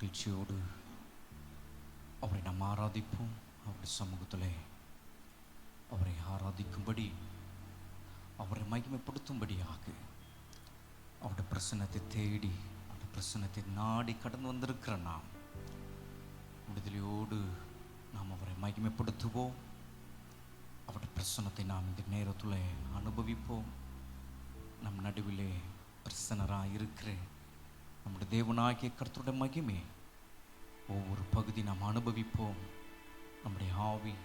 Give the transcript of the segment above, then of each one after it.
மகிழ்ச்சியோடு அவரை நாம் ஆராதிப்போம். அவருடைய சமூகத்திலே அவரை ஆராதிக்கும்படி, அவரை மகிமைப்படுத்தும்படியாக அவருடைய பிரசன்னத்தை தேடி, அவருடைய பிரசன்னத்தை நாடி கடந்து வந்திருக்கிற நாம் விடுதலையோடு நாம் அவரை மகிமைப்படுத்துவோம். அவருடைய பிரசன்னத்தை நாம் இந்த நேரத்தில் அனுபவிப்போம். நம் நடுவிலே பிரசன்னராக இருக்கிற நம்முடைய தேவனாகிய கர்த்தருடைய மகிமை ஒவ்வொரு பகுதி நாம் அனுபவிப்போம். நம்முடைய ஆவி,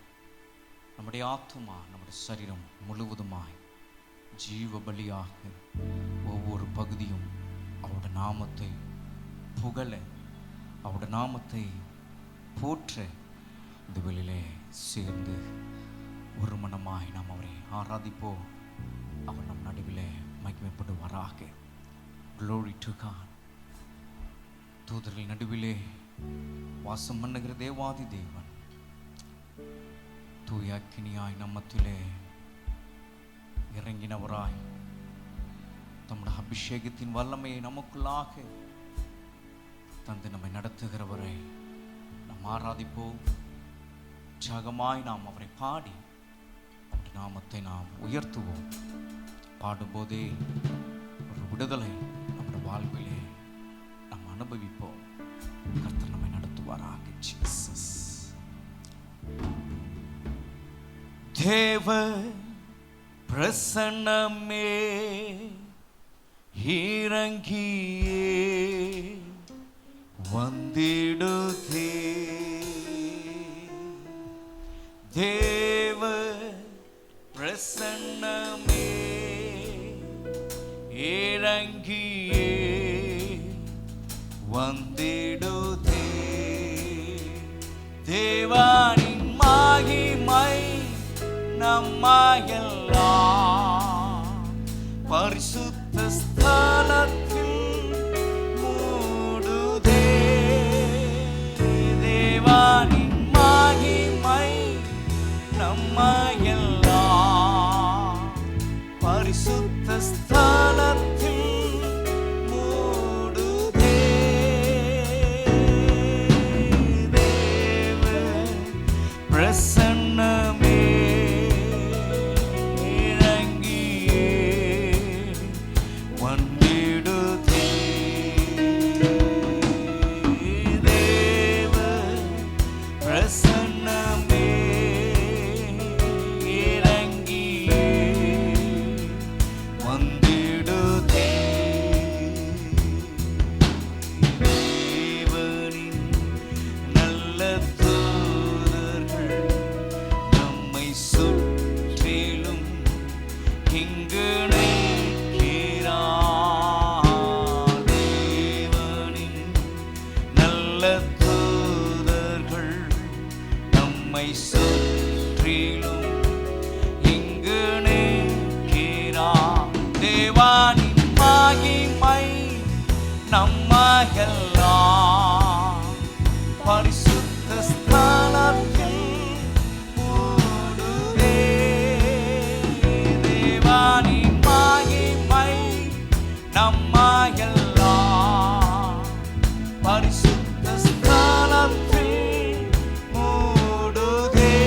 நம்முடைய ஆத்துமா, நம்முடைய சரீரம் முழுவதுமாய் ஜீவ பலியாக ஒவ்வொரு பகுதியும் அவருடைய நாமத்தை புகழ, அவருடைய நாமத்தை போற்ற இந்த வெளியிலே சேர்ந்து ஒரு மனமாய் நாம் அவரை ஆராதிப்போம். அவர் நம் நடுவிலே மகிமைப்படுவாராக. Glory to God. தூதர்கள் நடுவிலே வாசம் பண்ணுகிற தேவாதி தேவன் தூய அக்கினியாய் நம்மத்திலே இறங்கினவராய் தம்முடைய அபிஷேகத்தின் வல்லமையை நமக்குள்ளாக தந்து நம்மை நடத்துகிறவரை நாம் ஆராதிப்போம். ஜகமாய் நாம் அவரை பாடி அவருடைய நாமத்தை நாம் உயர்த்துவோம். பாடும்போதே ஒரு விடுதலை நம்முடைய வாழ்விலே நாம் அனுபவிப்போம். கர்த்தர் நம்மை நடத்துவாராக. ஜீசஸ். தேவ பிரசன்னமே இறங்கியே வந்திடுதே. தேவ பிரசன்னமே இறங்கியே வந்திடுதே. தேவனின் மகிமை நம்மையெல்லாம் பரிசுத்த ஸ்தலத்தில் மூடுதே. தேவனின் மகிமை நம்மையெல்லாம் பரிசுத்த ஸ்தலத்தில் மூடுதே. தேவ பிரசன்னமே இறங்கியே வந்திடுதே. தேவ பிரசன்னமே இறங்கியே வந்திடுதே. தேவனின் நல்ல தூதர்கள் நம்மை சுற்றிலும் இங்கு நிற்கிறார். தேவனின் நல்ல தூதர்கள் நம்மை சுற்றிலும் இங்கு நிற்கிறார். தேவனின் மகிமை நம்மையெல்லாம் பரிசுத்த ஸ்தலத்தில் மூடுதே. தேவனின் மகிமை நம்மையெல்லாம் பரிசுத்த ஸ்தலத்தில் மூடுதே.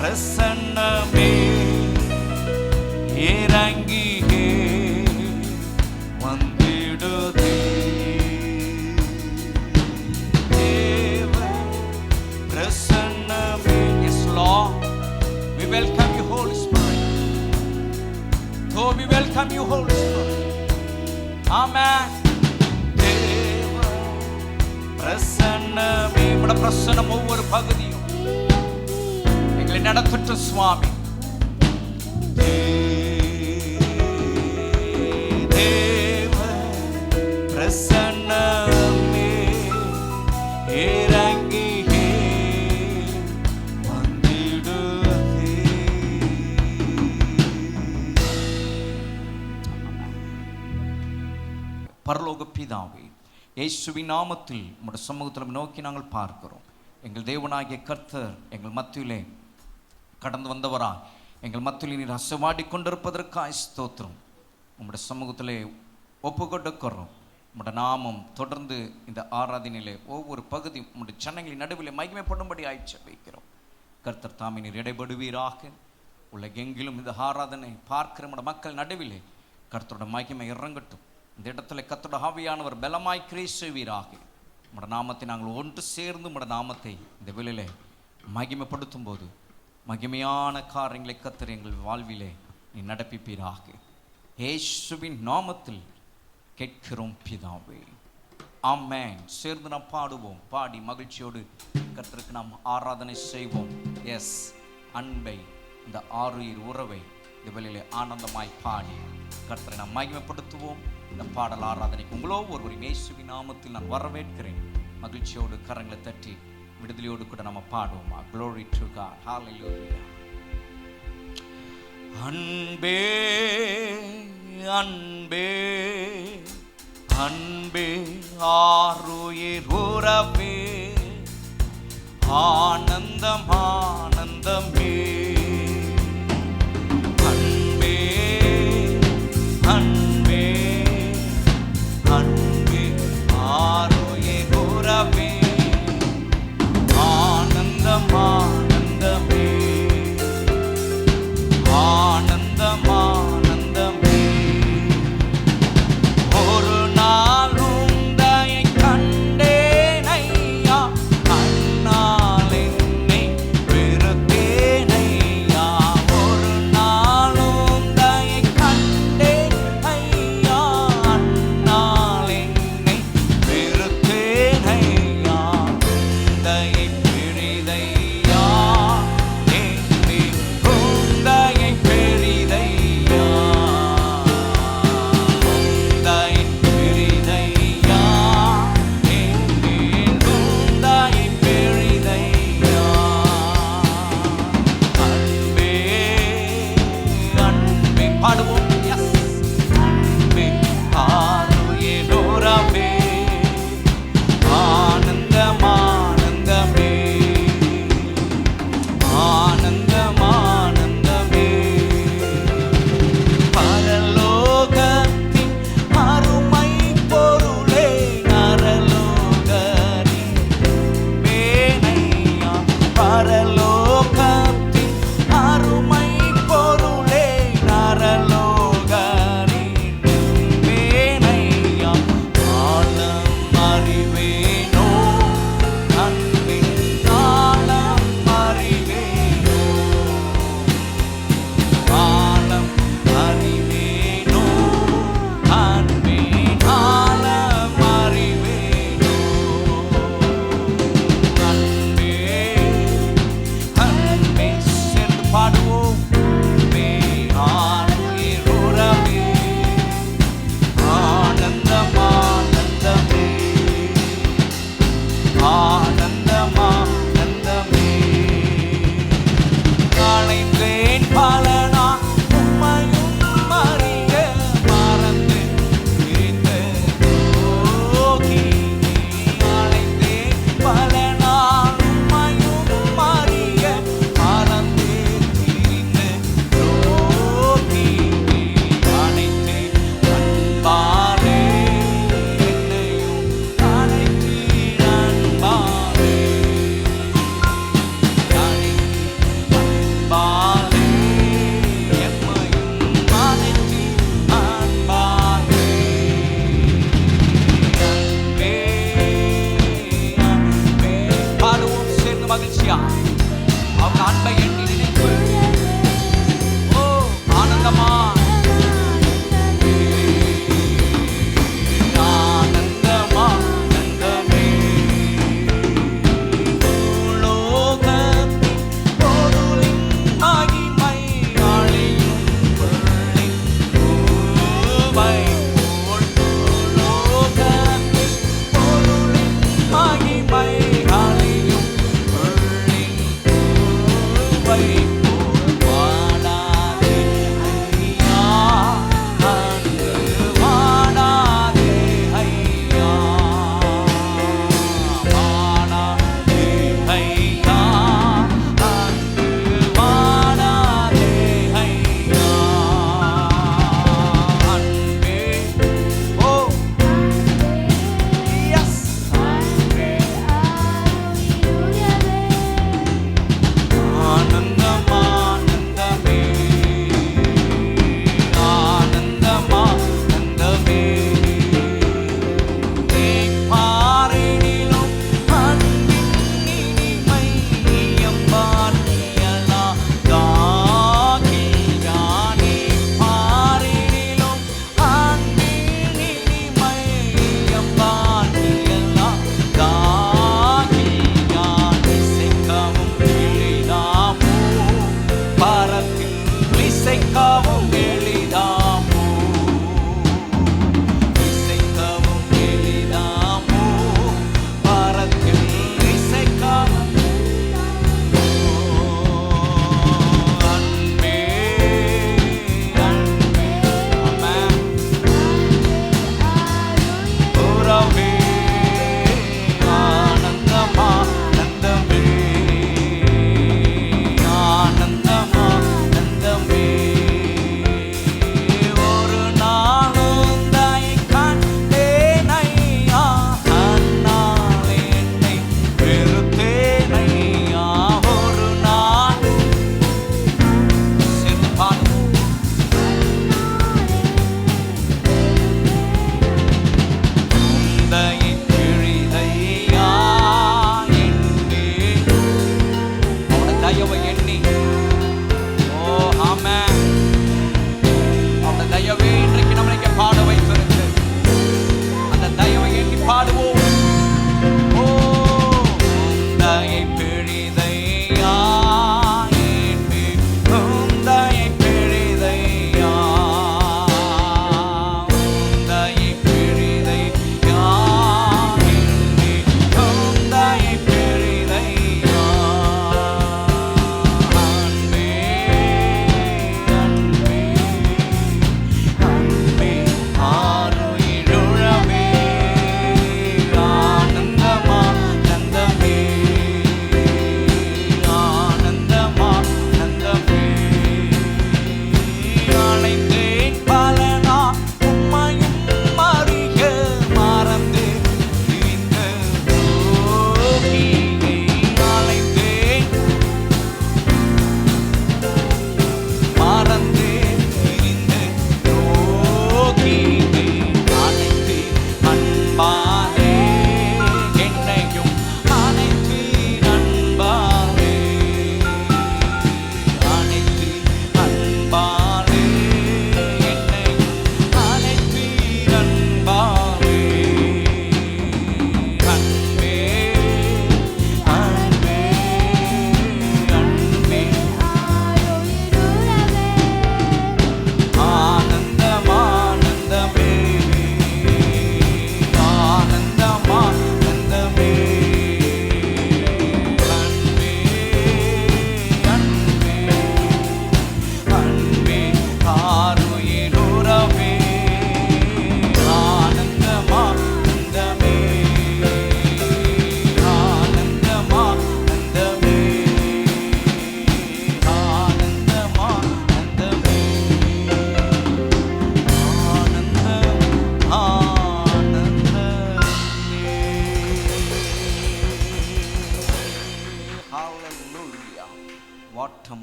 பிரசன்னமே இறங்கியே வந்திடுதே. தேவ பிரசன்னமே. Yes Lord, we welcome you Holy Spirit. Oh, we welcome you Holy Spirit. Amen. தேவ பிரசன்னமே. உம்முடைய பிரசன்னம் ஒவ்வொரு பகுதியும் எங்களை நடத்தட்டும் சுவாமி. தேவ பிரசன்னமே இறங்கியே வந்திடுதே. பரலோக பிதாவே, இயேசுவின் நாமத்தில் உம்முடைய சமூகத்தில் நோக்கி நாங்கள் பார்க்கிறோம். எங்கள் தேவனாகிய கர்த்தர் எங்கள் மத்தியிலே கடந்து வந்தவரா எங்கள் மத்தியில் நீர் அசைவாடி கொண்டிருப்பதற்காக ஸ்தோத்திரம். உம்முடைய சமூகத்திலே ஒப்பு கொடுக்கிறோம். உம்முடைய நாமம் தொடர்ந்து இந்த ஆராதனையிலே ஒவ்வொரு பகுதி உம்முடைய ஜனங்களின் நடுவில் மகிமைப்படும்படி ஆய்ச்சி வைக்கிறோம். கர்த்தர் தாமே நீர் இடைபடுவீராக. உலகெங்கிலும் இந்த ஆராதனை பார்க்கிற நம்முடைய மக்கள் நடுவிலே கர்த்தரோட மகிமை இறங்கட்டும். இந்த இடத்துல கர்த்தரோட ஆவியானவர் பலமாய் கிரியை செய்வீராக. உம்முடைய நாமத்தை நாங்கள் ஒன்று சேர்ந்து உம்முடைய நாமத்தை இந்த வேளையிலே மகிமைப்படுத்தும் போது மகிமையான காரியங்களை கர்த்தர் எங்கள் வாழ்விலே நீ நடப்பிப்பீராக. இயேசுவின் நாமத்தில் கேட்கிறோம் பிதாவே, ஆமென். சேர்ந்து நாம் பாடுவோம். பாடி மகிழ்ச்சியோடு கர்த்தருக்கு நாம் ஆராதனை செய்வோம். எஸ், அன்பை, இந்த ஆறுயிர் உறவை இந்த வேளையிலே ஆனந்தமாய் பாடி கர்த்தரை நாம் மகிமைப்படுத்துவோம். இந்த பாடல் ஆராதனைக்கு உங்களோ ஒருவரின் இயேசுவின் நாமத்தில் நான் வரவேற்கிறேன். மகிழ்ச்சியோடு கரங்களை தட்டி விடுதலையோடு கூட நம்ம பாடுவோமா? Glory to God. Hallelujah. அன்பே அன்பே அன்பே ஆருயிர் உறவே ஆனந்தம் ஆனந்தமே. அன்பே அன்பே அன்பே ஆருயிர் உறவே ஆனந்தம் ஆனந்தமே ஆனந்தம் ஆனந்தமே. ஒரு நாள் உந்தையை கண்டேன் ஐயா, அன்னால் என்னை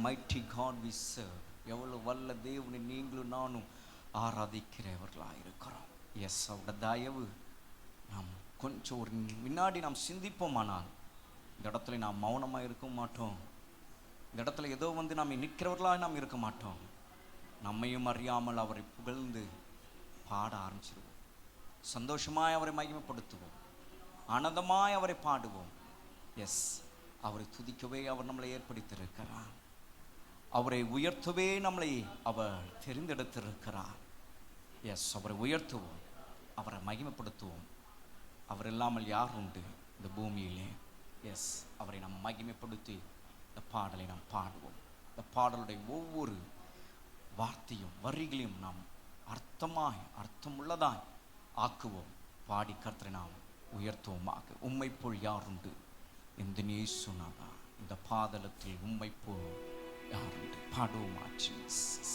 mighty God we serve. எவ்வளவு வல்ல தேவனை நீங்களும் நானும் ஆராதிக்கிறவர்களாக இருக்கிறோம். எஸ், அவருடைய தயவு நாம் கொஞ்சம் ஒரு முன்னாடி நாம் சிந்திப்போமானால் இந்த இடத்துல நாம் மௌனமாக இருக்க மாட்டோம். இந்த இடத்துல ஏதோ நாம் நிற்கிறவர்களாக நாம் இருக்க மாட்டோம். நம்மையும் அறியாமல் அவரை புகழ்ந்து பாட ஆரம்பிச்சிருவோம். சந்தோஷமாய் அவரை மகிமைப்படுத்துவோம். ஆனந்தமாய் அவரை பாடுவோம். எஸ், அவரை துதிக்கவே அவர் நம்மளை ஏற்படுத்தியிருக்கிறார். அவரை உயர்த்தவே நம்மளை அவர் தெரிந்தெடுத்திருக்கிறார். எஸ், அவரை உயர்த்துவோம், அவரை மகிமைப்படுத்துவோம். அவர் இல்லாமல் யார் உண்டு இந்த பூமியிலே? எஸ், அவரை நாம் மகிமைப்படுத்தி இந்த பாடலை நாம் பாடுவோம். இந்த பாடலுடைய ஒவ்வொரு வார்த்தையும் வரிகளையும் நாம் அர்த்தமுள்ளதாய் ஆக்குவோம். பாடி கர்த்தரை நாம் உயர்த்துவோமாக. உம்மை போல் யாருண்டு இந்த இயேசுநாதா, இந்த பாதலத்தில் உம்மை போல் யாருண்டு? பாடுவோமா? ஜீசஸ்.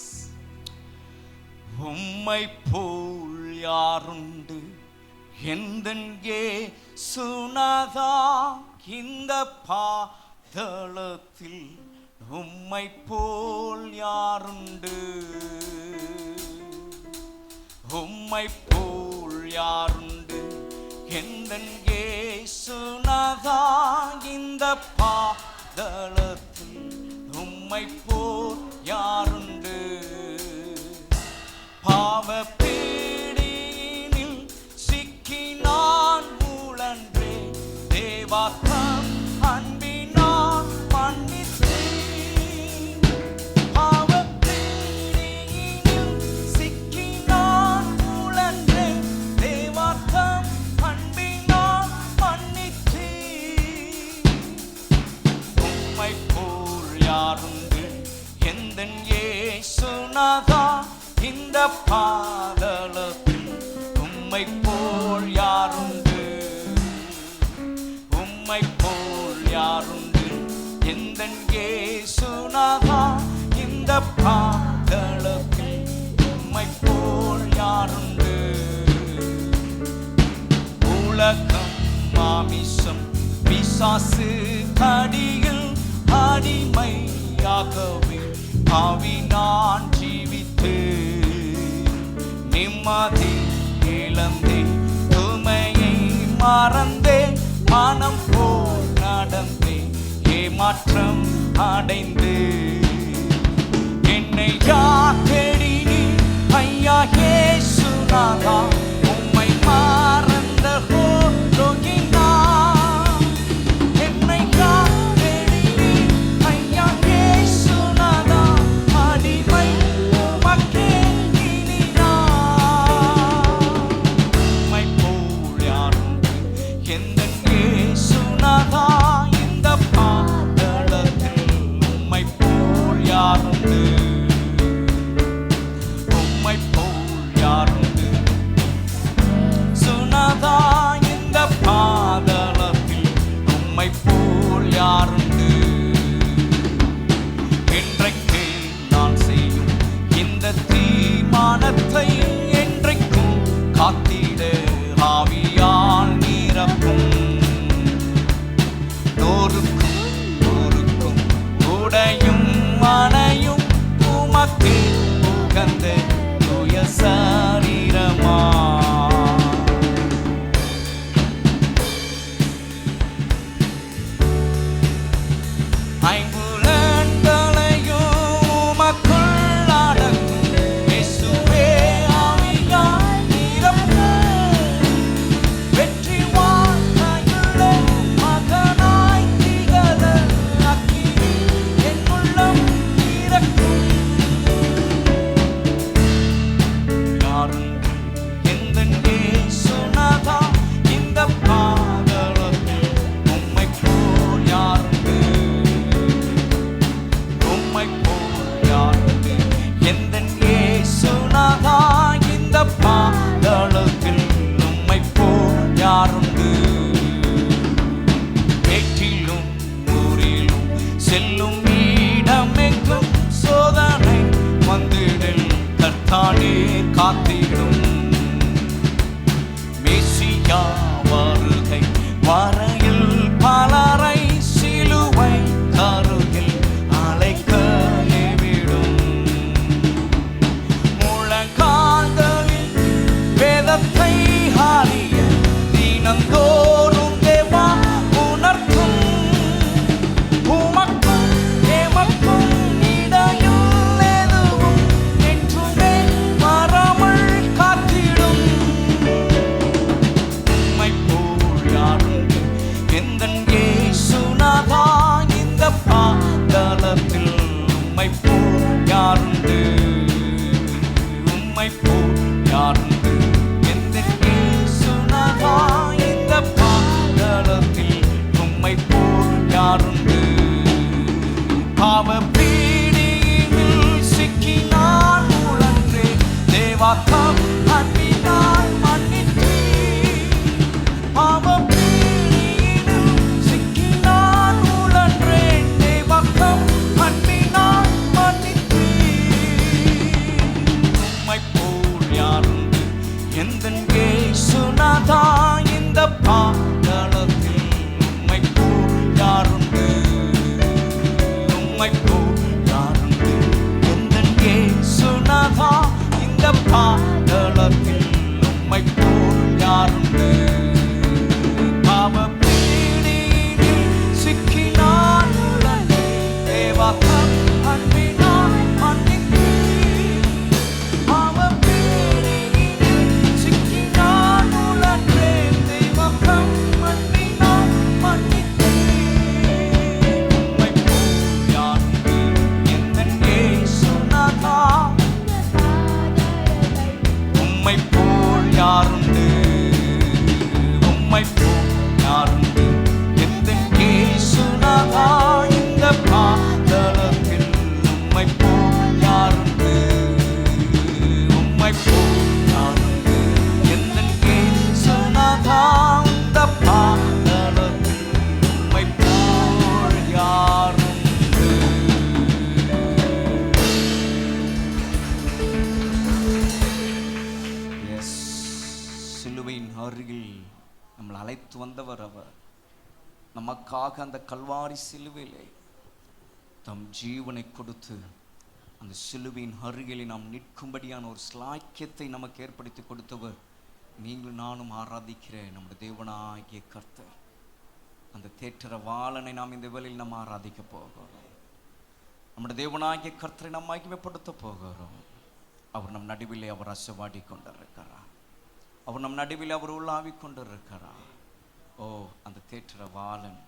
உம்மை போல் யாருண்டு எந்த இயேசுநாதா, இந்த பாதலத்தில் உம்மை போல் யாருண்டு? உம்மை போல் யாருண்டு எந்த இயேசுநாதா, இந்த பாதலத்தில் உம்மை போல் யாருண்டு? பாவ பீடியினில் சிக்கி நான் உழன்றேன், தேவாத்தம் அன்பினால் மன்னித்தேன். பாவ பீடியினில் சிக்கி நான் உழன்றேன், தேவாத்தம் அன்பினால் மன்னித்தேன். உம்மை போல் யாருண்டு எந்த இயேசுநாதா, இந்த பாதலத்தில் உம்மை போல் யாருண்டு? உம்மை போல் யாருண்டு எந்த இயேசுநாதா, இந்த பாதலத்தில் உம்மை போல் யாருண்டு? உலகம் மாமிசம் பிசாசு கடியில் அடிமையாகவே பாவி நான் ஜீவித்து நிம்மதி இழந்தேன், துமையை மறந்தேன், மனம் போல் நடந்தேன், ஏமாற்றம் அடைந்து என்னை யார் தேடினீர் ஐயா இயேசுநாதா, உம்மை மறந்த போகினா என்னை யார் தேடினீர் ஐயா இயேசுநாதா, அடிமை உமக்கே இனினார். உம்மை போல் யாருண்டு எந்த இயேசுநாதா, இந்த பாதலத்தில் உம்மை போல் யாருண்டு? உம்மை போல் யாருண்டு சுனாதா, இந்த பாதலத்தில் உம்மை போல் யாருண்டு? இன்றைக்கு நான் செய்யும் இந்த தீர்மானத்தை என்றைக்கும் காத்திட ஆவியால் நிரப்பும். நோருக்கும் உடையும் மனையும் உமக்கு உகந்த தூய சரீரமா. ஐம்புலன்களையும் உமக்குள் அடக்கும் இயேசுவே, ஆவியாய் நிரப்பும். வெற்றி வாழ்க்கையுள்ள மகனாய் திகழ அக்கினி என் உள்ளம் இறக்கும். தேவாக்கம் அன்பினால் மன்னித்தீர். பாவப் பிடியிலும் சிக்கி நான் உழன்றேன். தேவாக்கம் அன்பினால் மன்னித்தீர். உம்மைப் போல் யாருண்டு எந்தன் இயேசுநாதா, இந்த பாதாளத்தில் உம்மைப் போல் யாருண்டு, உம்மைப் போல் யாருண்டு எந்தன் இயேசுநாதா, இந்த பாதாளத்தில் உம்மைப் போல் யாருண்டு. பாவப் பிடியினில் சிக்கி நான் உழன்றேன். தேவாக்கம் அன்பினால் மன்னித்தீர். பாவப் பிடியினில் சிக்கி நான் உழன்றேன். தேவாக்கம் அன்பினால் மன்னித்தீர். உம்மைப் போல் யாருண்டு எந்தன் இயேசுநாதா, உம்மைப் போல் யாருண்டு, உம்மைப் போல் யாருண்டு எந்தன் இயேசுநாதா, இந்த பாதாளத்தில் உம்மைப் போல் யாருண்டு, உம்மைப் போல் யாருண்டு எந்தன் இயேசுநாதா, இந்த பாதாளத்தில் உம்மைப் போல் யாருண்டு. எஸ், சிலுவையின் அருகில் நம்மளை அழைத்து வந்தவர் அவர். நமக்காக அந்த கல்வாரி சிலுவையிலே தம் ஜீவனை கொடுத்து அந்த சிலுவையின் அருகிலே நாம் நிற்கும்படியான ஒரு ஸ்லாக்கியத்தை நமக்கு ஏற்படுத்தி கொடுத்தவர் நீங்களும் நானும் ஆராதிக்கிற நம்முடைய தேவனாகிய கர்த்தர். அந்த தேற்றரவாளனை நாம் இந்த வேளையில் நாம் ஆராதிக்க போகிறோம். நம்முடைய தேவனாகிய கர்த்தரை நாம் மகிமைப்படுத்த போகிறோம். அவர் நம் நடுவிலே அவர் அசைவாடி கொண்டிருக்கிறார். அவர் நம் நடுவில் அவர் உள்ளாவி கொண்டிருக்கிறார். ஓ, அந்த தேற்றரவாளன்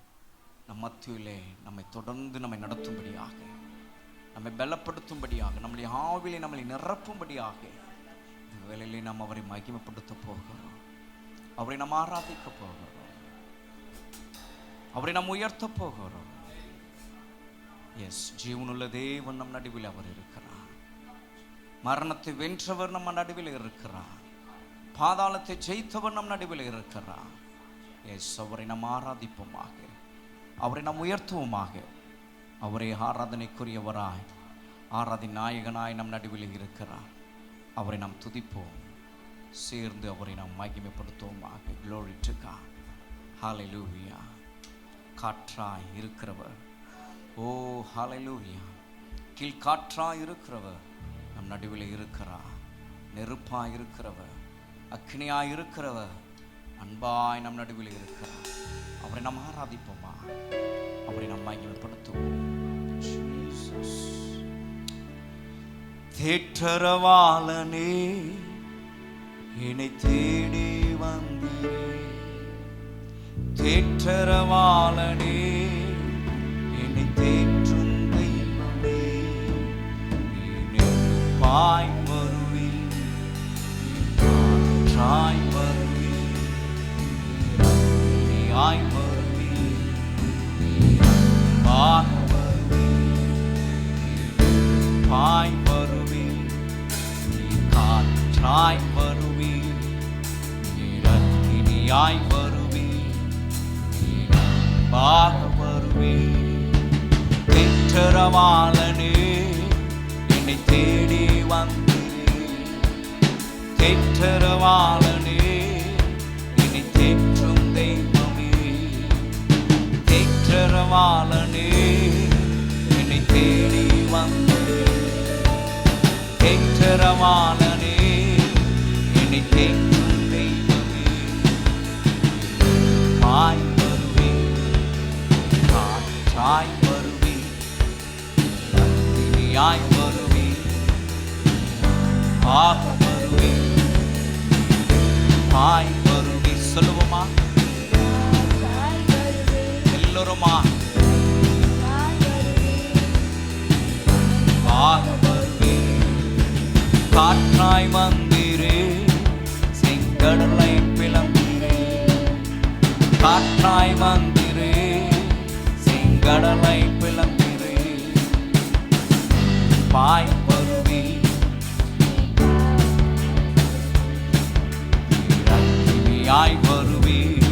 நம் மத்தியிலே நம்மை தொடர்ந்து நம்மை நடத்தும்படியாக, நம்மை பலப்படுத்தும்படியாக, நம்முடைய ஆவிலே நம்மளை நிரப்பும்படியாக இந்த வேளையிலே நாம் அவரை மகிமைப்படுத்த போகிறோம். அவரை நாம் ஆராதிக்க போகிறோம். அவரை நாம் உயர்த்த போகிறோம். எஸ், ஜீவனுள்ள தேவன் நம் நடுவில் அவர் இருக்கிறார். மரணத்தை வென்றவர் நம்ம நடுவில் இருக்கிறார். பாதாளத்தை ஜெயித்தவர் நம் நடுவில் இருக்கிறார். எஸ், அவரை நாம் ஆராதிப்போமாக, அவரை நாம் உயர்த்துவோமாக. அவரே ஆராதனைக்குரியவராய், ஆராதி நாயகனாய் நம் நடுவில் இருக்கிறார். அவரை நாம் துதிப்போம், சேர்ந்து அவரை நாம் மகிமைப்படுத்துவோமாக. Glory to God. Hallelujah. காற்றாய் இருக்கிறவர், ஓ ஹalleluya, கீழ் காற்றாய் இருக்கிறவர் நம் நடுவில் இருக்கிறார். நெருப்பாய் இருக்கிறவர், அக்னியாய் இருக்கிறவர், அன்பாய் நம் நடுவில் இருக்கிறார். அவரை நாம் ஆராதிப்போமா, அவரை நாம் மகிமைப்படுத்துவோம். ஜீசஸ். தேற்றரவாளனே, என்னை தேடி வந்தீரே. தேற்றரவாளனே, என்னை தேற்றும் தெய்வமே. நெருப்பாய் வருவீர், காற்றாய் வருவீர், அக்னியாய் வருவீர், அன்பாய் வருவீர், பாய் வருவீர், காற்றாய் வருவீர், அக்னியாய் வருவீர், அன்பாக வருவீர். தேற்றரவாளனே, என்னை தேடி வந்தீர். தேற்றரவாளனே, என்னை தேற்றும் தெய்வமே. தேற்றரவாளனே, என்னை தேடி வந்தீர். தேற்றரவாளனே, என்னை தேற்றும் தெய்வமே. பாய் வருவீர், காற்றாய் வருவீர், அக்னியாய் வருவீர், ஆக வருவீர், பாய் வருவீர். சொல்லுவோமா எல்லோருமா? ஆக வருவீர். காற்றாய் வந்தீரே, செங்கடலை பிளந்தீரே. காற்றாய் வந்தீரே, செங்கடலை பிளந்தீரே. பாய் வருவீர், அக்கினியாய் வருவீர்,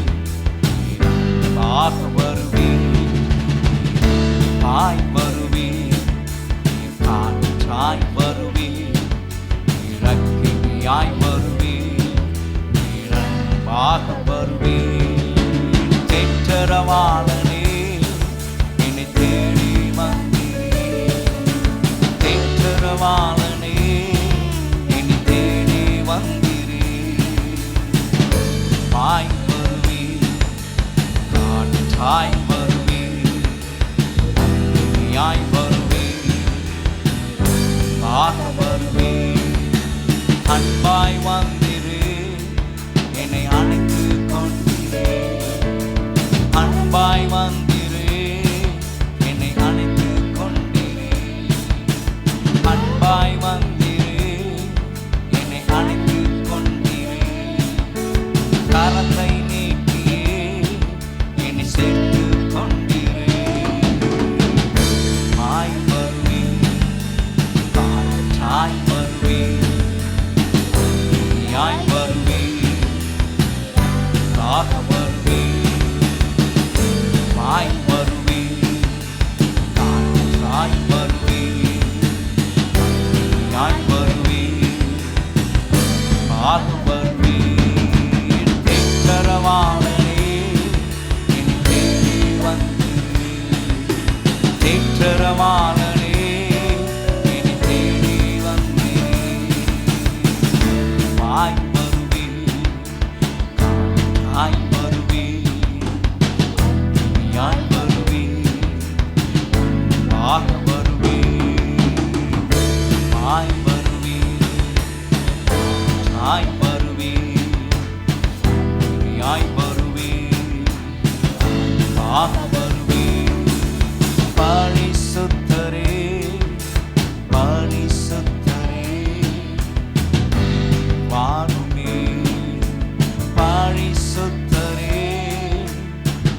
அன்பாக வருவீர், பாய் வருவீர், காற்றாய் வருவீர், அக்கினியாய் வருவீர், அன்பாக வருவீர். தேற்றரவாளனே என்னை தேடி வந்தீர், தேற்றரவாளனே என்னை தேடி வந்தீர். பாய் வருவீர், காற்றாய் வருவீர், அக்கினியாய் வருவீர், அன்பாக வருவீர். அன்பாய் வந்திரு, என்னை அணைத்து கொண்டிரு, அன்பாய் வந்திரு, என்னை அணைத்து கொண்டிரு, அன்பாய் வந்திரு, என்னை அணைத்து கொண்டிரு. கரத்தை நீக்கியே என்னை சேர்த்து கொண்டிரு. பாய் வருவீர், காற்றாய் வருவீர், அக்கினியாய் வருவீர், அன்பாக வருவீர். பாய் வருவீர், காற்றாய் வருவீர், அக்கினியாய் வருவீர், அன்பாக வருவீர். தேற்றரவாளனே என்னை தேடி வந்தீர், தேற்றரவாளனே என்னை தேடி வந்தீர். பாய் வருவீர், காற்றாய் வருவீர், அக்கினியாய் வருவீர், அன்பாக வருவீர். பாய் வருவீர், காற்றாய் வருவீர், அக்கினியாய் வருவீர், அன்பாக வருவீர். பரிசுத்தரே, பரிசுத்தரே வாருமே, பரிசுத்தரே,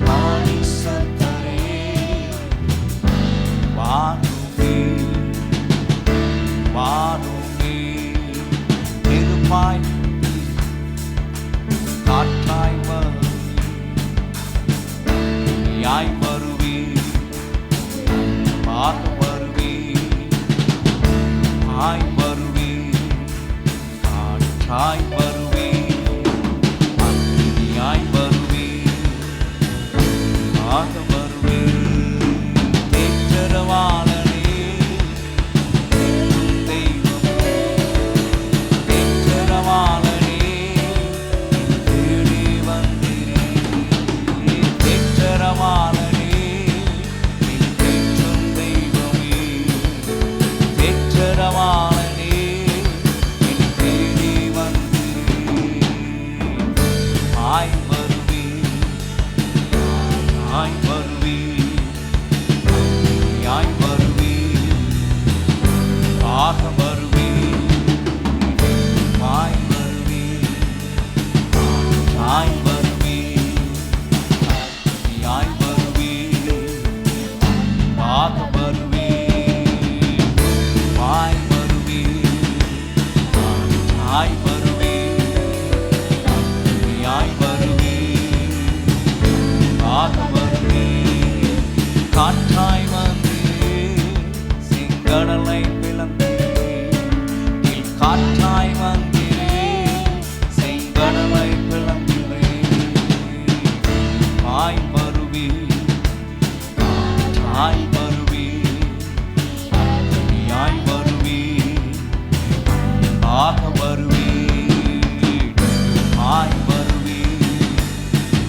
பரிசுத்தரே வாருமே, வாருமே. நெருப்பாய் காற்றாய் வருவீர், அக்கினியாய் வருவீர், அன்பாக வருவீர். பாய் வருவீர், காற்றாய் வருவீர், அக்கினியாய் வருவீர், அன்பாக வருவீர். தேற்றரவாளனே தேற்றும் தெய்வமே, தேற்றரவாளனே தேடி வந்தீர். தேற்றரவாளனே தேற்றும் தெய்வமே, தேற்றரவாளனே தேடி வந்தீர். பாய் வருவீர், காற்றாய் வருவீர், அக்கினியாய் வருவீர், அன்பாக வருவீர். பாய் வருவீர், காற்றாய் வருவீர், அக்கினியாய் வருவீர், அன்பாக வருவீர். பாய் வருவீர், காற்றாய் வருவீர், அக்கினியாய் வருவீர், அன்பாக வருவீர். காற்றாய் வந்து செங்கடலை பிளந்தீர், கீழ் காற்றாய் வந்தீர், செங்கடலை பிளந்தீர். பாய் வருவீர், காற்றாய் வருவீர், அக்கினியாய் வருவீர், அன்பாக வருவீர். பாய் வருவீர்,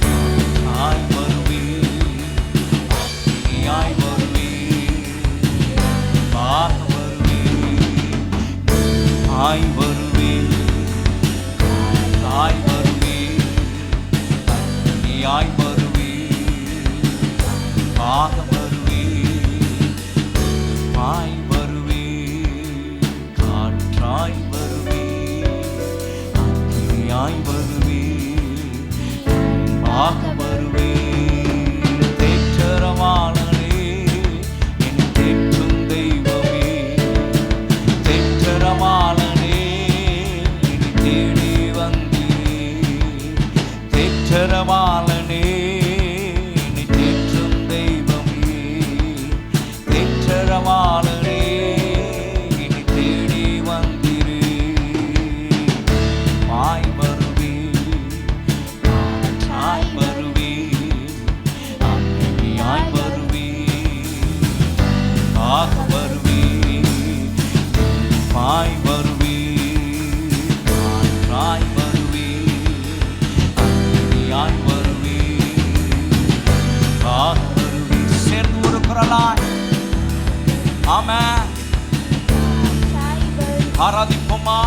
காற்றாய் வருவீர், அக்கினியாய் வருவீர், அன்பாக வருவீர். பாய் வருவீர், காற்றாய் வருவீர், அக்கினியாய் வருவீர், அன்பாக வருவீர். பாய் வருவீர், காற்றாய் வருவீர், அக்கினியாய் வருவீர், அன்பாக வருவீர். தேற்றரவாளனே என்னை தேற்றும் தெய்வமே, தேற்றரவாளனே ஆராதிப்போமா?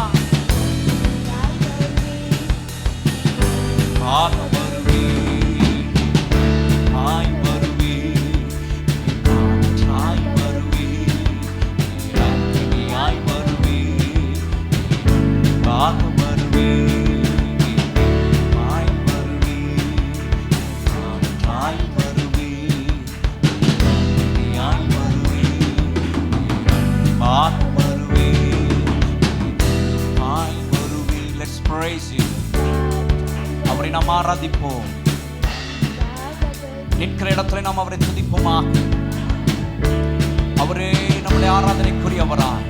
அவரை நாம் ஆராதிப்போம். நிற்கிற இடத்துல நாம் அவரை துதிப்போமா? அவரே நம்முடைய ஆராதனைக்குரியவராய்,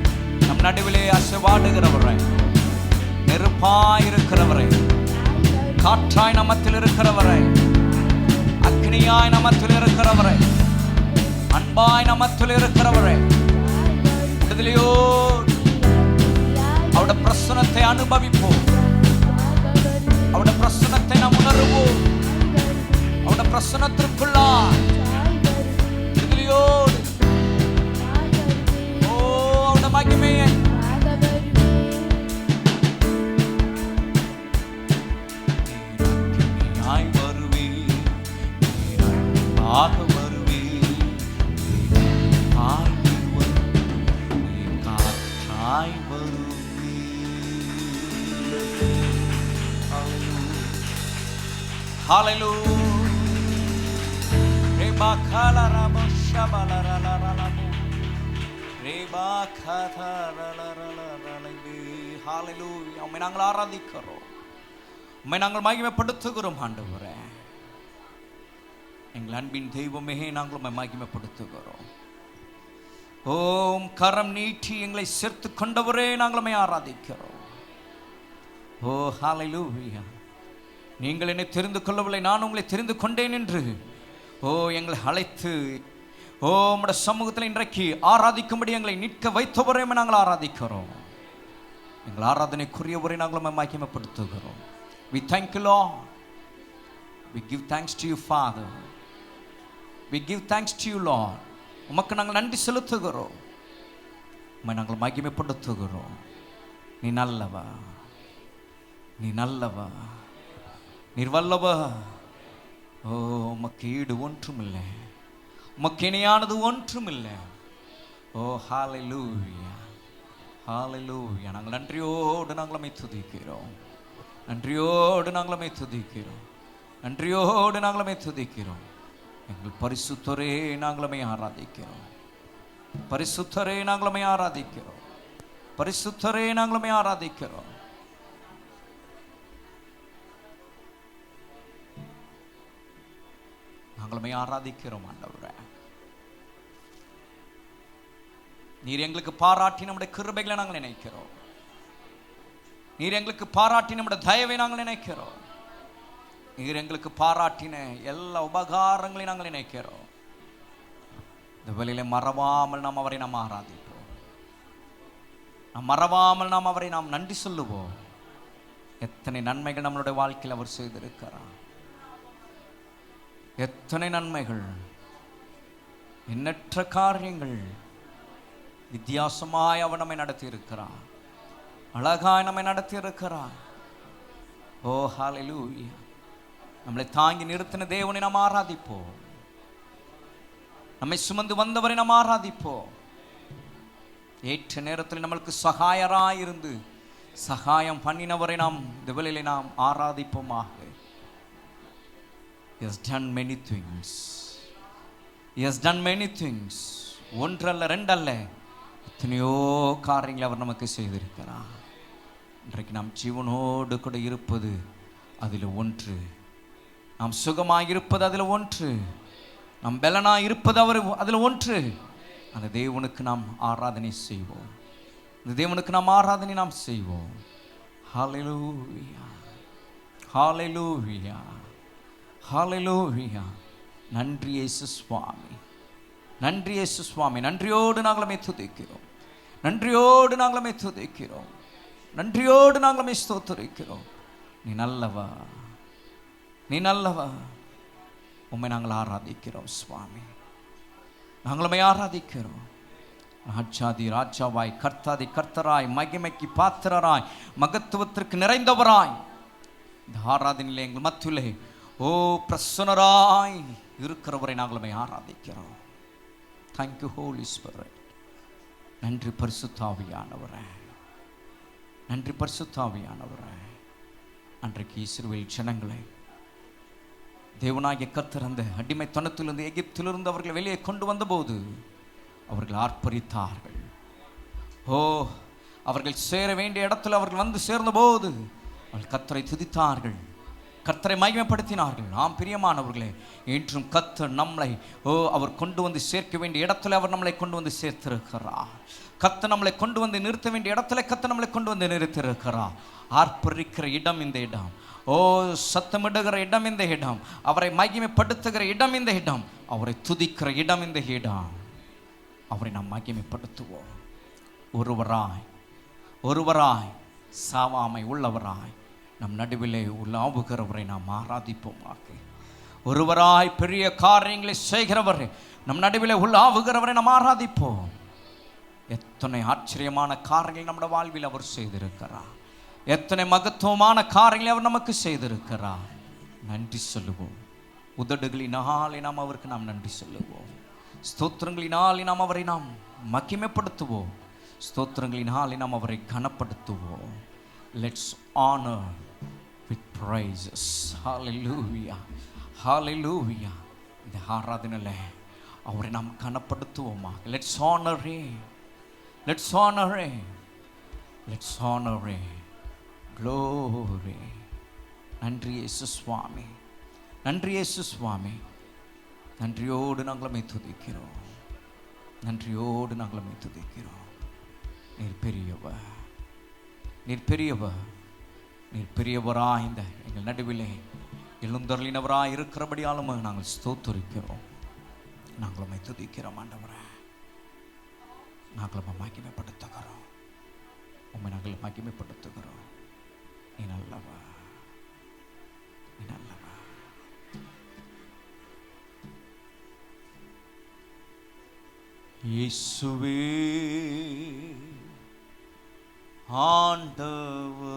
நம் நடுவிலே அசைவாடுகிறவரை, நெருப்பாய் இருக்கிறவரை, காற்றாய் நமத்தில் இருக்கிறவரை, அக்னியாய் நமத்தில் இருக்கிறவரை, அன்பாய் நமத்தில் இருக்கிறவரை, விடுதலையோடு அவருடைய பிரசன்னத்தை அனுபவிப்போம். அவருடைய பிரசன்னத்தை நாம் உணர்வோம். அவருடைய பிரசன்னத்திற்குள்ளா விடுதலையோடு அவருடைய மகிமையை Hallelujah. Reba kala rabo shabala la la la la. Reba kata la la la la la. Hallelujah. உம்மை நாங்கள் ஆராதிக்கிறோம். உம்மை நாங்கள் மகிமைப்படுத்துகிறோம் ஆண்டவரே. எங்கள் அன்பின் தெய்வமே, நாங்கள் உம்மை மகிமைப்படுத்துகிறோம். ஓம் கரம் நீட்டி எங்களை சேர்த்து கொண்டவரே, நாங்கள் உம்மை ஆராதிக்கிறோம். ஓ ஹalleluya. நீங்கள் என்னை தெரிந்து கொள்ளவில்லை, நான் உங்களை தெரிந்து கொண்டேன் என்று எங்களை அழைத்து உம்முடைய சமூகத்தில் இன்றைக்கு ஆராதிக்கும்படி எங்களை நிற்க வைத்தவரை நாங்கள் ஆராதிக்கிறோம். எங்கள் ஆராதனைக்குரியவரை நாங்கள் மகிமைப்படுத்துகிறோம். We thank you Lord. We give thanks to you Father. We give thanks to you Lord. உமக்கு நாங்கள் நன்றி செலுத்துகிறோம். உம்மை நாங்கள் மகிமைப்படுத்துகிறோம். நீ நல்லவா, நீ நல்லவா, நீர் வல்லவா. உமக்கு ஈடு ஒன்றுமில்லை, உமக்கு இணையானது ஒன்றுமில்லை. ஹalleluya, ஹalleluya. நாங்கள் நன்றியோடு நாங்கள் உம்மை துதிக்கிறோம். நன்றியோடு நாங்கள் உம்மை துதிக்கிறோம். நன்றியோடு நாங்கள் உம்மை துதிக்கிறோம். எங்கள் பரிசுத்தரே, நாங்கள் உம்மை ஆராதிக்கிறோம். பரிசுத்தரே, நாங்கள் உம்மை ஆராதிக்கிறோம். பரிசுத்தரே, நாங்கள் உம்மை ஆராதிக்கிறோம். நாங்களுமே ஆராதிக்கிறோம் ஆண்டவரே. நீர் எங்களுக்கு பாராட்டி நம்முடைய கிருபைகளை நாங்கள் நினைக்கிறோம். நீர் எங்களுக்கு பாராட்டி நம்முடைய தயவை நாங்கள் நினைக்கிறோம். நீர் எங்களுக்கு பாராட்டின எல்லா உபகாரங்களையும் நாங்கள் நினைக்கிறோம். இந்த வேளையிலே மறவாமல் நாம் அவரை நாம் ஆராதிப்போம். நாம் மறவாமல் நாம் அவரை நாம் நன்றி சொல்லுவோம். எத்தனை நன்மைகள் நம்மளுடைய வாழ்க்கையில் அவர் செய்திருக்கிறார். எத்தனை நன்மைகள், எண்ணற்ற காரியங்கள். வித்தியாசமாய் அவர் நம்மை நடத்தி இருக்கிறார். அழகாய் நம்மை நடத்தி இருக்கிறார். ஓ ஹalleluya. நம்மளை தாங்கி நிறுத்தின தேவனை நாம் ஆராதிப்போம். நம்மை சுமந்து வந்தவரை நாம் ஆராதிப்போம். ஏற்ற நேரத்தில் நம்மளுக்கு சகாயராயிருந்து சகாயம் பண்ணினவரை நாம் இந்த வேளையிலே நாம் ஆராதிப்போமாக. He has done many things. He has done many things. ஒன்றல்ல ரெண்டல்ல, எத்தனையோ காரியங்களை அவர் நமக்கு செய்திருக்கிறார். இன்றைக்கு நாம் ஜீவனோடு கூட இருப்பது அதில் ஒன்று. நாம் சுகமாக இருப்பது அதில் ஒன்று. நாம் பலனாக இருப்பது அவர் அதில் ஒன்று. அந்த தேவனுக்கு நாம் ஆராதனை செய்வோம். அந்த தேவனுக்கு நாம் ஆராதனை நாம் செய்வோம். ஹalleluya, ஹalleluya, ஹalleluya. நன்றி இயேசு சுவாமி, நன்றி இயேசு சுவாமி. நன்றியோடு நாங்களுமே துதிக்கிறோம். நன்றியோடு நாங்களுமே துதிக்கிறோம். நன்றியோடு நாங்களுமே ஸ்தோத்திரிக்கிறோம். நீ நல்லவா, நீ நல்லவா. உம்மை நாங்கள் ஆராதிக்கிறோம் சுவாமி. நாங்களுமே ஆராதிக்கிறோம். ராஜாதி ராஜாவாய், கர்த்தாதி கர்த்தராய், மகிமைக்கு பாத்திரராய், மகத்துவத்திற்கு நிறைந்தவராய் இந்த ஆராதனையிலே எங்கள் மத்தியிலே பிரசன்னராய் இருக்கிறவரை நாங்களுமே ஆராதிக்கிறோம். Thank you holy spirit. நன்றி பரிசுத்த ஆவியானவரே, நன்றி பரிசுத்த ஆவியானவரே. அன்றைக்கு இஸ்ரவேல் ஜனங்களை தேவனாகிய கர்த்தர் அந்த அடிமைத்தனத்திலிருந்து, எகிப்திலிருந்து அவர்கள் வெளியே கொண்டு வந்தபோது அவர்கள் ஆர்ப்பரித்தார்கள். அவர்கள் சேர வேண்டிய இடத்துல அவர்கள் வந்து சேர்ந்தபோது அவர்கள் கர்த்தரை துதித்தார்கள், கர்த்தரை மகிமைப்படுத்தினார்கள். ஆம் பிரியமானவர்களே, இன்றும் கர்த்தர் நம்மளை அவர் கொண்டு வந்து சேர்க்க வேண்டிய இடத்துல அவர் நம்மளை கொண்டு வந்து சேர்த்திருக்கிறார். கர்த்தர் நம்மளை கொண்டு வந்து நிறுத்த வேண்டிய இடத்துல கர்த்தர் நம்மளை கொண்டு வந்து நிறுத்திருக்கிறார். ஆர்ப்பரிக்கிற இடம் இந்த இடம், சத்தமிடுகிற இடம் இந்த இடம், அவரை மகிமைப்படுத்துகிற இடம் இந்த இடம், அவரை துதிக்கிற இடம் இந்த இடம். அவரை நாம் மகிமைப்படுத்துவோம். ஒருவராய் ஒருவராய் சாவாமை உள்ளவராய் நம் நடுவிலே உலாவுகிறவரை நாம் ஆராதிப்போமாக. ஒருவராய் பெரிய காரியங்களை செய்கிறவரை நம் நடுவிலே உலாவுகிறவரை நாம் ஆராதிப்போம். எத்தனை ஆச்சரியமான காரியங்கள் நம்முடைய வாழ்வில் அவர் செய்திருக்கிறார், எத்தனை மகத்துவமான காரியங்களை அவர் நமக்கு செய்திருக்கிறார். நன்றி சொல்லுவோம். உதடுகளினாலே நாம் அவருக்கு நாம் நன்றி சொல்லுவோம். ஸ்தோத்திரங்களினாலே நாம் அவரை நாம் மகிமைப்படுத்துவோம். ஸ்தோத்திரங்களினாலே நாம் அவரை கனப்படுத்துவோம். Let's honour with praises. Hallelujah, hallelujah. இந்த ஆராதனையில அவரை நாம் கனப்படுத்துவோமா. Let's honor him, let's honor him, let's honor him. Glory. நன்றி இயேசு சுவாமி, நன்றி இயேசு சுவாமி. நன்றியோடு நாங்கள் துதிக்கிறோம், நன்றியோடு நாங்கள் துதிக்கிறோம். நீர் பெரியவர், நீர் பெரியவர், நீர் பெரியவராய் இந்த எங்கள் நடுவிலே எழுந்தருளினவராய் இருக்கிறபடியாலும் நாங்கள் ஸ்தோத்திரிக்கிறோம், நாங்கள் துதிக்கிறோம். ஆண்டவரே, நாங்கள் மகிமைப்படுத்துகிறோம், உம்மை நாங்கள் மகிமைப்படுத்துகிறோம். நீ நல்லவா, நீ நல்லவா. இயேசுவே ஆண்டவர்,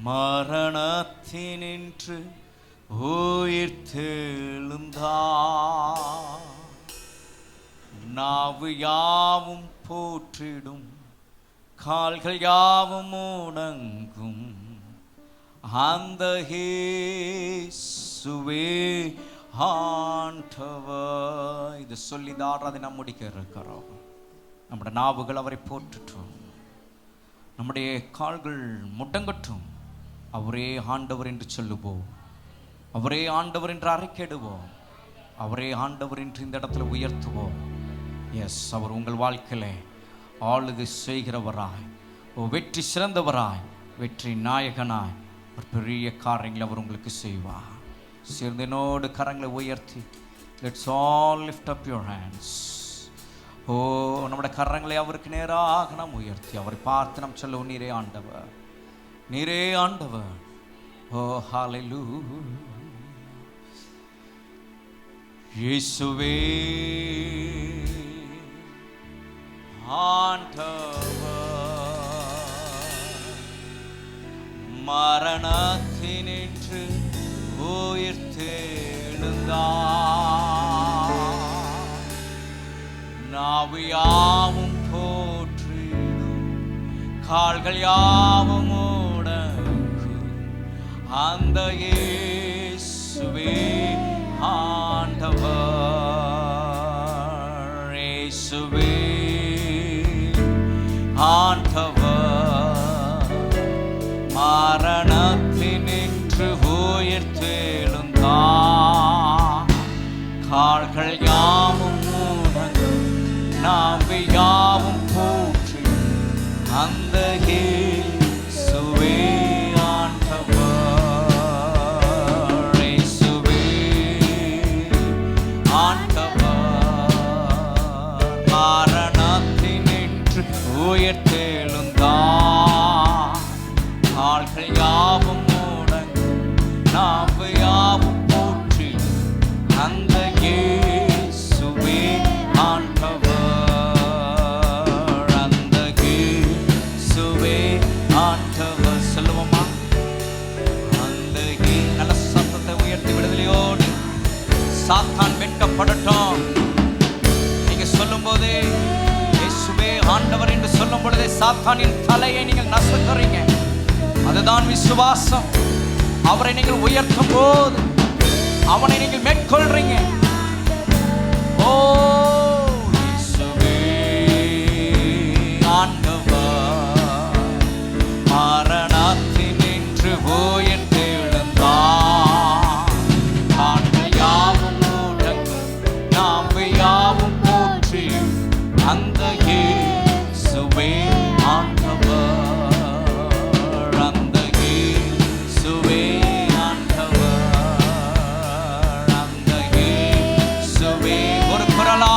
மரணத்தினின்று உயிர்த்தெழுந்தார். நாவு யாவும் போற்றிடும், கால்கள் யாவும் முடங்கும், அந்த இயேசுவே ஆண்டவர். இது சொல்லிதான் அதை நாம் முடிக்க இருக்கிறோம். நம்முடைய நாவுகள் அவரை போற்றட்டும், நம்முடைய கால்கள் முடங்கட்டும். அவரே ஆண்டவர் என்று சொல்லுவோம், அவரே ஆண்டவர் என்று அறிக்கையிடுவோம், அவரே ஆண்டவர் என்று இந்த இடத்துல உயர்த்துவோம். எஸ், அவர் உங்கள் வாழ்க்கையில ஆளுகை செய்கிறவராய், வெற்றி சிறந்தவராய், வெற்றி நாயகனாய் ஒரு பெரிய காரியங்களை அவர் உங்களுக்கு செய்வார். சேர்ந்தனோடு கரங்களை உயர்த்தி let's all lift up your hands. நம்முடைய கரங்களை அவருக்கு நேராக நாம் உயர்த்தி அவரை பார்த்து நாம் சொல்லுவோம், நீரே ஆண்டவர், நீரே ஆண்டவர். ஹல்லேலூயா. இயேசுவே ஆண்டவர், மரணத்தினின்று உயிர்த்தெழுந்தார். நாவு யாவும் போற்றிடும், கால்கள் யாவும் முடங்கும், அந்த இயேசுவே ஆண்டவர். இயேசுவே ஆண்டவர், மரணத்தினின்று உயிர்த்தெழுந்தார். கால்கள் யாவும் முடங்கும், நாவு யாவும் போற்றி, அந்த இயேசுவே ஆண்டவர். இயேசுவே ஆண்டவர், மரணத்தினின்று உயிர்த்தெழுந்தார். கால்கள் யாவும் முடங்கும், நாவு யாவும் போற்றி, அந்த இயேசுவே ஆண்டவர் என்று சொல்லும் பொழுதே சாத்தானின் தலையை நீங்கள் நசுக்குறீங்க. அதுதான் விசுவாசம். அவரை நீங்கள் உயர்த்தும் போது அவனை நீங்கள் மேற்கொள்றீங்க. ஓ இயேசுவே ஆண்டவர், மரணத்தினின்று உயிர்த்து எழுந்தார். காண்கள் யாவும் முடங்கு, நாவு யாவும் போற்றி, அந்த இயேசுவே ஆண்டவர், அந்த இயேசுவே ஆண்டவர், அந்த இயேசுவே. ஒரு குரலா,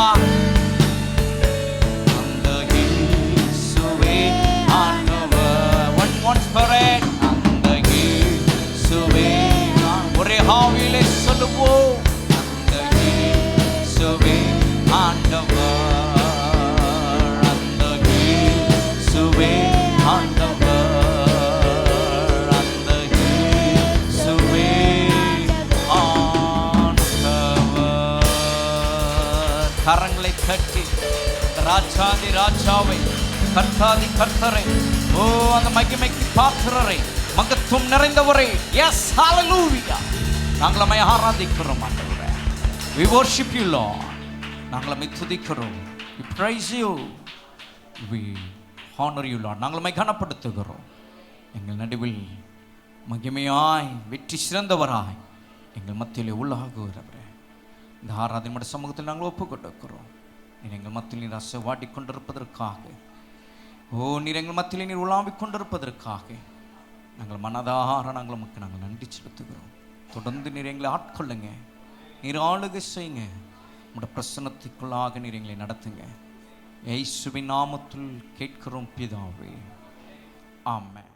அந்த இயேசுவே ஆண்டவர். once for it, அந்த இயேசுவே. ஒரே ஆவியிலே சொல்லுவோம், அந்த இயேசுவே ஆண்டவர், அந்த இயேசுவே ஆண்டவர், அந்த இயேசுவே ஆண்டவர். கரங்களை தட்டி ராஜாதி ராஜாவை, கர்த்தாதி கர்த்தரை, ஓ அந்த மகிமைக்கு பாத்திரரை, மகத்துவம் நிறைந்தவரை, எஸ் ஹalleluya, நாங்கள் உம்மை ஆராதிக்கிறோம் ஆண்டவரே. we worship you Lord. நாங்கள் உம்மை துதிக்கிறோம். we praise you, we honor you Lord. நாங்கள் உம்மை கனப்படுத்துகிறோம். எங்கள் நடுவில் மகிமையாய் வெற்றி சிறந்தவராய் எங்கள் மத்தியிலே உள்ளாகுகிறவரே, இந்த ஆராதனை சமூகத்தில் நாங்கள் ஒப்பு கொடுக்கிறோம். நீர் எங்கள் மத்தியில் நீர் அசைவாடி கொண்டிருப்பதற்காக, ஓ நீர் எங்கள் மத்தியில் நீர் உலாவிக் கொண்டிருப்பதற்காக நாங்கள் மனதார நாங்கள் உமக்கு நாங்கள் நன்றி செலுத்துகிறோம். தொடர்ந்து நீர் எங்களை ஆட்கொள்ளுங்க, நீர் ஆளுகை செய்யுங்க, உம்முடைய பிரசன்னத்துக்குள்ளாக நீர் எங்களை நடத்துங்க. இயேசுவின் நாமத்தில் கேட்கிறோம் பிதாவே, ஆமென்.